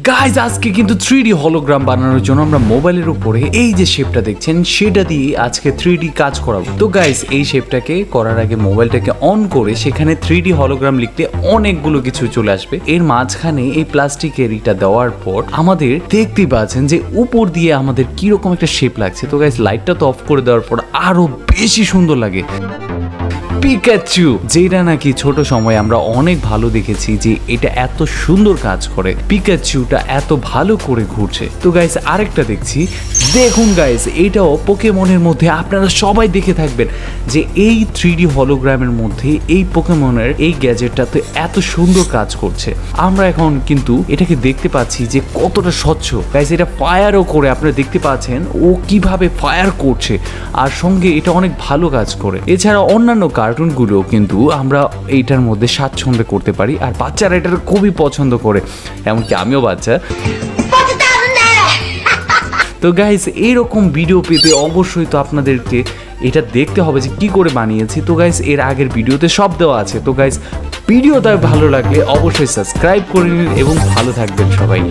Guys আজকে কিন্তু 3D hologram বানানোর জন্য আমরা মোবাইলের উপরে এই যে শেপটা দেখছেন সেটা দিয়ে আজকে 3D কাজ করাবো। তো গাইজ এই শেপটাকে করার আগে মোবাইলটাকে অন করে সেখানে 3D হলোগ্রাম লিখলে অনেকগুলো কিছু চলে আসবে। এর মাঝখানে এই প্লাস্টিকের এটা দেওয়ার পর আমাদের দেখতে পাচ্ছেন যে উপর দিয়ে আমাদের কিরকম একটা শেপ লাগছে। তো গাইজ লাইটটা তো অফ করে দেওয়ার পর আরো বেশি সুন্দর লাগে। পিকাচু, যেটা নাকি ছোট সময় আমরা অনেক ভালো দেখেছি যে এটা এত সুন্দর কাজ করে, পিকাচুটা এত ভালো করে ঘুরছে। তো গাইস আরেকটা দেখছি, দেখুন গাইস এটাও পোকেমনের মধ্যে আপনারা সবাই দেখে থাকবেন যে এই 3D হলোগ্রামের মধ্যে এই পোকেমনের এই গ্যাজেটটাতে এত সুন্দর কাজ করছে। আমরা এখন কিন্তু এটাকে দেখতে পাচ্ছি যে কতটা স্বচ্ছ। গাইস এটা ফায়ারও করে, আপনারা দেখতে পাচ্ছেন ও কিভাবে ফায়ার করছে, আর সঙ্গে এটা অনেক ভালো কাজ করে। এছাড়া অন্যান্য কার্টুনগুলো কিন্তু আমরা এইটার মধ্যে স্বাচ্ছন্দ্যে করতে পারি, আর বাচ্চারা এটা খুবই পছন্দ করে, এমনকি আমিও বাচ্চা। তো গাইস এইরকম ভিডিও পেতে অবশ্যই তো আপনাদেরকে এটা দেখতে হবে যে কি করে বানিয়েছি। তো গাইস এর আগের ভিডিওতে সব দেওয়া আছে। তো গাইস ভিডিওটা ভালো লাগলে অবশ্যই সাবস্ক্রাইব করে নিন এবং ভালো থাকবেন সবাই।